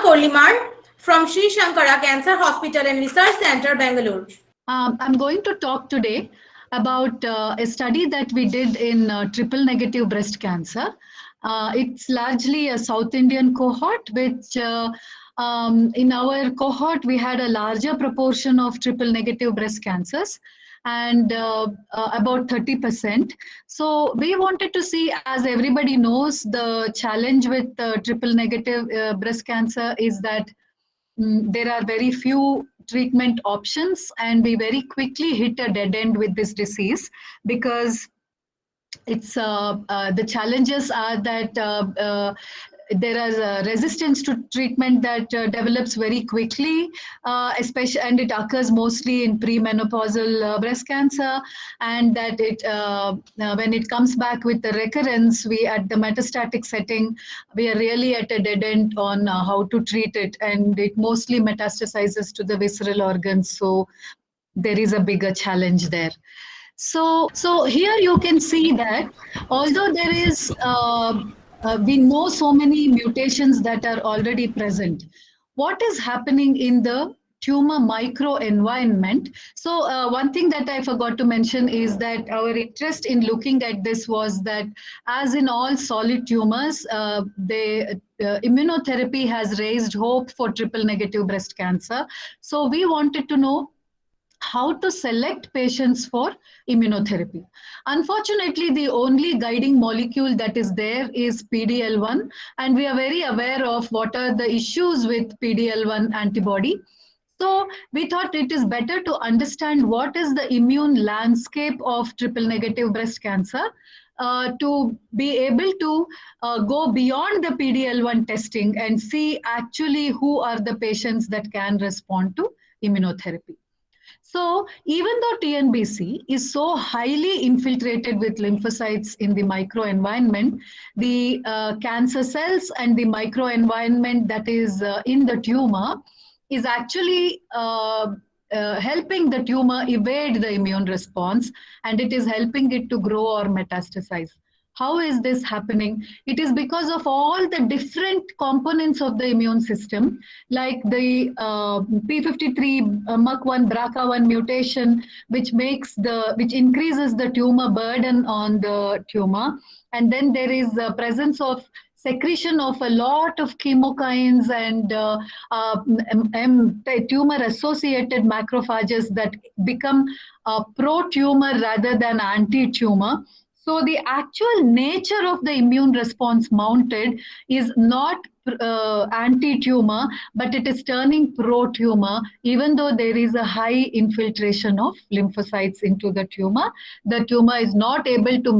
Korlimar from Sri Shankara Cancer Hospital and Research Center, Bangalore. I'm going to talk today about a study that we did in triple negative breast cancer. It's largely a South Indian cohort, which in our cohort, we had a larger proportion of triple negative breast cancers and about 30%. So we wanted to see, as everybody knows, the challenge with triple negative breast cancer is that there are very few treatment options, and we very quickly hit a dead end with this disease because it's the challenges are that there is resistance to treatment that develops very quickly, especially, and it occurs mostly in premenopausal breast cancer, and that when it comes back with the recurrence, we at the metastatic setting, we are really at a dead end on how to treat it, and it mostly metastasizes to the visceral organs. So there is a bigger challenge there. So here you can see that although there is, we know so many mutations that are already present, what is happening in the tumor microenvironment? So one thing that I forgot to mention is that our interest in looking at this was that, as in all solid tumors, immunotherapy has raised hope for triple negative breast cancer. So we wanted to know how to select patients for immunotherapy. Unfortunately, the only guiding molecule that is there is PDL1, and we are very aware of what are the issues with PDL1 antibody. So we thought it is better to understand what is the immune landscape of triple negative breast cancer to be able to go beyond the PDL1 testing and see actually who are the patients that can respond to immunotherapy. So even though TNBC is so highly infiltrated with lymphocytes in the microenvironment, the cancer cells and the microenvironment that is in the tumor is actually helping the tumor evade the immune response, and it is helping it to grow or metastasize. How is this happening? It is because of all the different components of the immune system, like the P53 MUC1 BRCA1 mutation, which increases the tumor burden on the tumor. And then there is the presence of secretion of a lot of chemokines and tumor-associated macrophages that become pro-tumor rather than anti-tumor. So the actual nature of the immune response mounted is not anti-tumor, but it is turning pro-tumor, even though there is a high infiltration of lymphocytes into the tumor. The tumor is not able to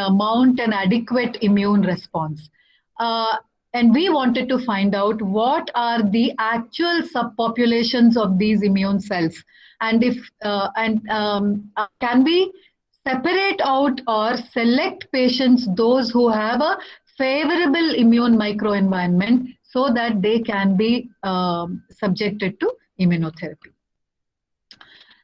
mount an adequate immune response. And we wanted to find out what are the actual subpopulations of these immune cells, and can we separate out or select patients, those who have a favorable immune microenvironment, so that they can be subjected to immunotherapy.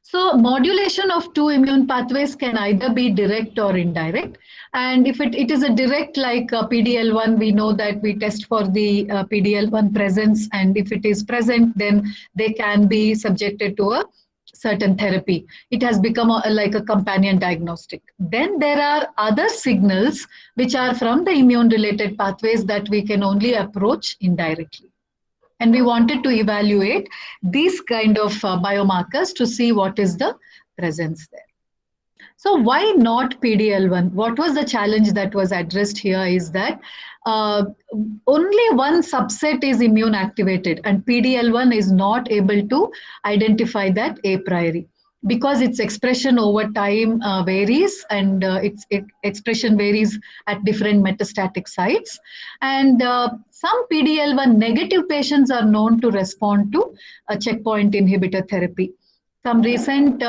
So modulation of two immune pathways can either be direct or indirect. And if it is a direct, like PDL1, we know that we test for the PDL1 presence. And if it is present, then they can be subjected to a certain therapy. It has become like a companion diagnostic. Then there are other signals which are from the immune-related pathways that we can only approach indirectly. And we wanted to evaluate these kind of biomarkers to see what is the presence there. So why not PDL1? What was the challenge that was addressed here is that only one subset is immune activated, and PDL1 is not able to identify that a priori, because its expression over time varies, and its expression varies at different metastatic sites. And some PDL1 negative patients are known to respond to a checkpoint inhibitor therapy. Some recent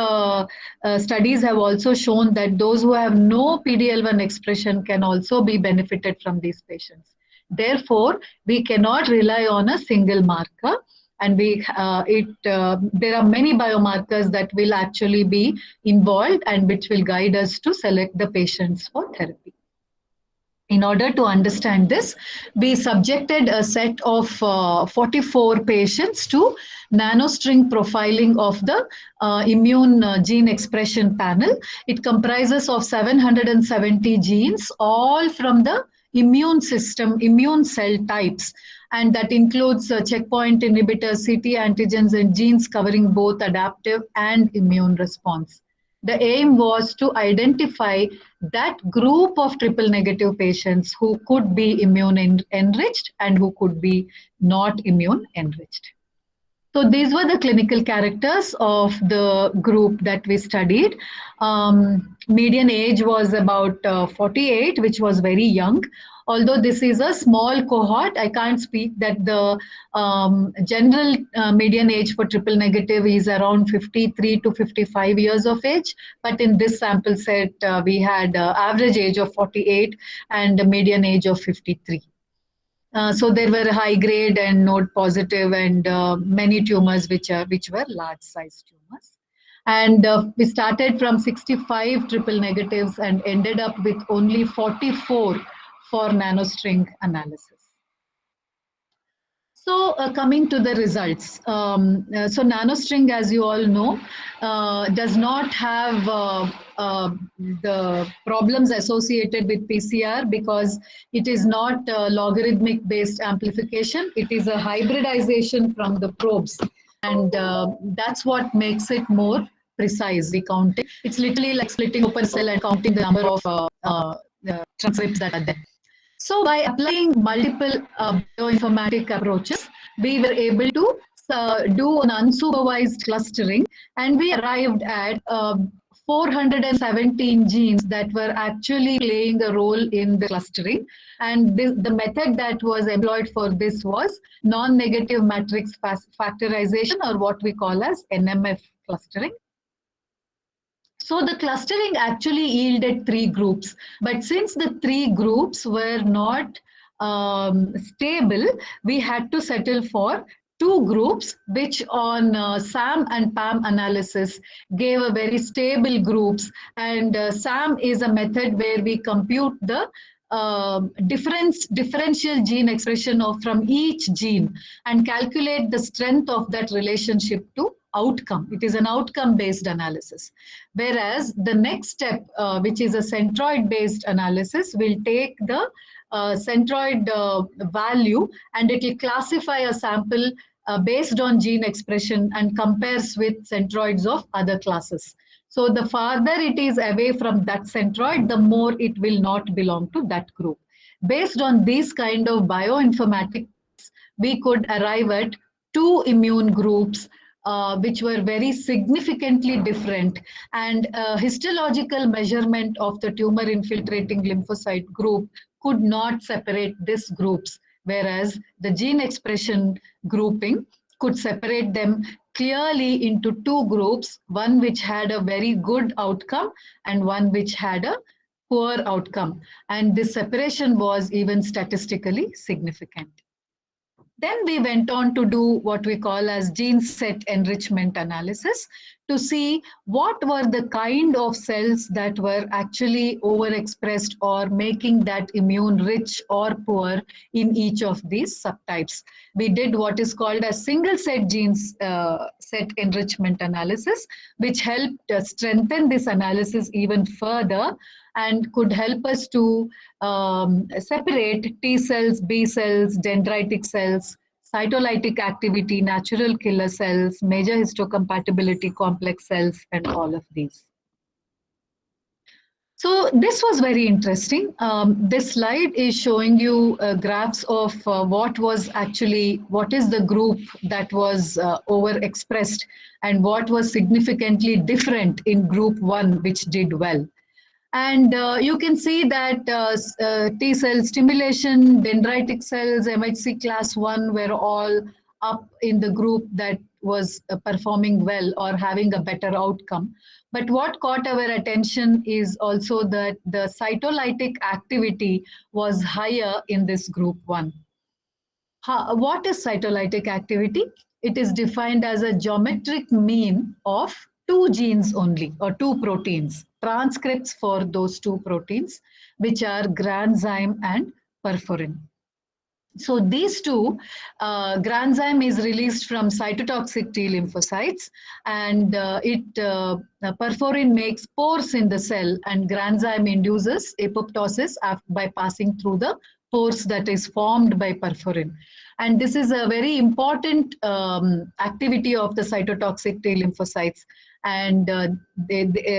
studies have also shown that those who have no PDL1 expression can also be benefited from these patients. Therefore, we cannot rely on a single marker, and there are many biomarkers that will actually be involved and which will guide us to select the patients for therapy. In order to understand this, we subjected a set of 44 patients to nanostring profiling of the immune gene expression panel. It comprises of 770 genes, all from the immune system, immune cell types, and that includes checkpoint inhibitors, CT antigens, and genes covering both adaptive and immune response. The aim was to identify that group of triple negative patients who could be immune enriched and who could be not immune enriched. So these were the clinical characters of the group that we studied. Median age was about 48, which was very young. Although this is a small cohort, I can't speak that the general median age for triple negative is around 53 to 55 years of age. But in this sample set, we had average age of 48 and a median age of 53. So there were high grade and node positive and many tumors which were large size tumors. And we started from 65 triple negatives and ended up with only 44 for nanostring analysis. So coming to the results, so nanostring, as you all know, does not have the problems associated with PCR because it is not logarithmic based amplification. It is a hybridization from the probes, and that's what makes it more precise. We count it. It's literally like splitting open cell and counting the number of transcripts that are there. So by applying multiple bioinformatic approaches, we were able to do an unsupervised clustering, and we arrived at 417 genes that were actually playing a role in the clustering. And the method that was employed for this was non-negative matrix factorization, or what we call as NMF clustering. So the clustering actually yielded 3 groups, but since the 3 groups were not stable, we had to settle for 2 groups, which on SAM and PAM analysis gave a very stable groups. And SAM is a method where we compute the differential gene expression from each gene and calculate the strength of that relationship to outcome. It is an outcome based analysis. Whereas the next step, which is a centroid based analysis, will take the centroid value and it will classify a sample based on gene expression and compares with centroids of other classes. So the farther it is away from that centroid, the more it will not belong to that group. Based on these kind of bioinformatics, we could arrive at 2 immune groups which were very significantly different, and histological measurement of the tumor infiltrating lymphocyte group could not separate these groups, whereas the gene expression grouping could separate them clearly into 2 groups, one which had a very good outcome and one which had a poor outcome. And this separation was even statistically significant. Then we went on to do what we call as gene set enrichment analysis to see what were the kind of cells that were actually overexpressed or making that immune rich or poor in each of these subtypes. We did what is called a single set genes set enrichment analysis, which helped strengthen this analysis even further and could help us to separate T cells, B cells, dendritic cells, cytolytic activity, natural killer cells, major histocompatibility complex cells, and all of these. So this was very interesting. This slide is showing you graphs of what is the group that was overexpressed and what was significantly different in group 1, which did well. And you can see that T cell stimulation, dendritic cells, MHC class 1 were all up in the group that was performing well or having a better outcome. But what caught our attention is also that the cytolytic activity was higher in this group 1. What is cytolytic activity? It is defined as a geometric mean of 2 genes only, or 2 proteins. transcripts for those two proteins, which are granzyme and perforin. So these two, granzyme is released from cytotoxic T lymphocytes, and perforin makes pores in the cell, and granzyme induces apoptosis by passing through the pores that is formed by perforin. And this is a very important activity of the cytotoxic T lymphocytes, and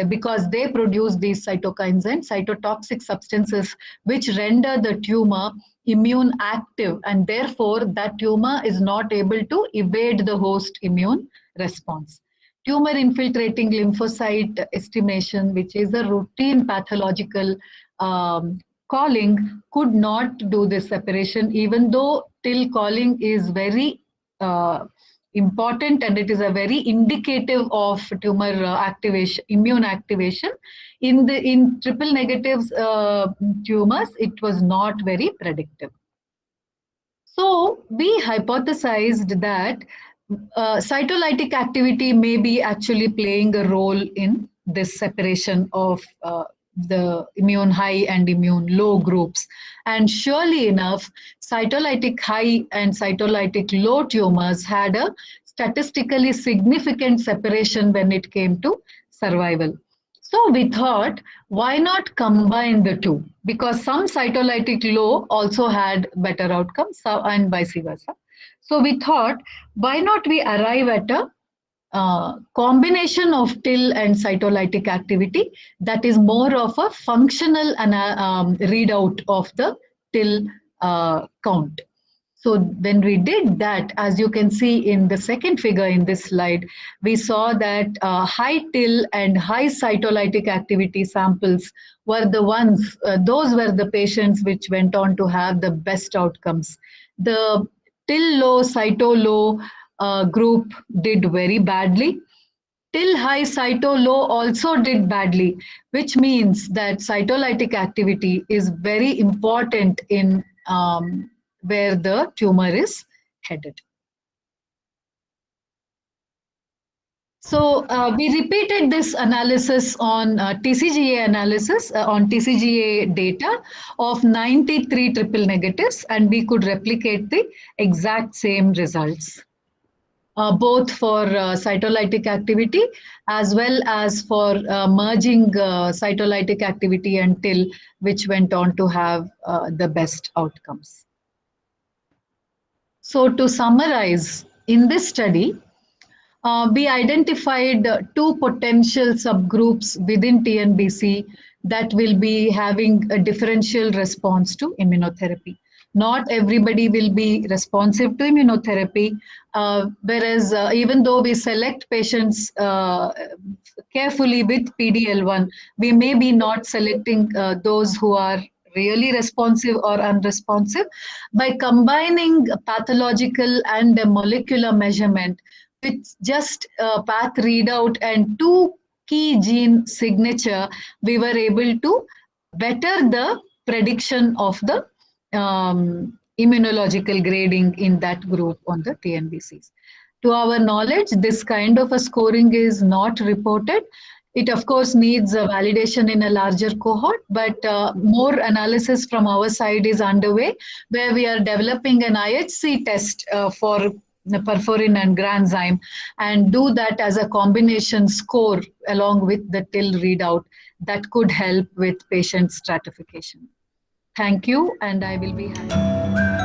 because they produce these cytokines and cytotoxic substances which render the tumor immune active, and therefore that tumor is not able to evade the host immune response. Tumor infiltrating lymphocyte estimation, which is a routine pathological calling, could not do this separation, even though TIL calling is very important and it is a very indicative of tumor activation, immune activation. In triple negatives tumors, it was not very predictive. So we hypothesized that cytolytic activity may be actually playing a role in this separation of the immune high and immune low groups. And surely enough, cytolytic high and cytolytic low tumors had a statistically significant separation when it came to survival. So we thought, why not combine the two? Because some cytolytic low also had better outcomes, and vice versa. So we thought, why not we arrive at a combination of TIL and cytolytic activity that is more of a functional readout of the TIL count. So when we did that, as you can see in the second figure in this slide, we saw that high TIL and high cytolytic activity samples were the ones, those were the patients which went on to have the best outcomes. The TIL low, cyto low group did very badly. TIL high, cyto low also did badly, which means that cytolytic activity is very important in where the tumor is headed. So we repeated this analysis on TCGA analysis, on TCGA data of 93 triple negatives, and we could replicate the exact same results. Both for cytolytic activity as well as for merging cytolytic activity and TIL, which went on to have the best outcomes. So to summarize, in this study, we identified two potential subgroups within TNBC that will be having a differential response to immunotherapy. Not everybody will be responsive to immunotherapy, whereas even though we select patients carefully with PD-L1, we may be not selecting those who are really responsive or unresponsive. By combining pathological and a molecular measurement with just a path readout and two key gene signature, we were able to better the prediction of the immunological grading in that group on the TNBCs. To our knowledge, this kind of a scoring is not reported. It, of course, needs a validation in a larger cohort, but more analysis from our side is underway, where we are developing an IHC test for the perforin and granzyme, and do that as a combination score along with the TIL readout that could help with patient stratification. Thank you, and I will be happy.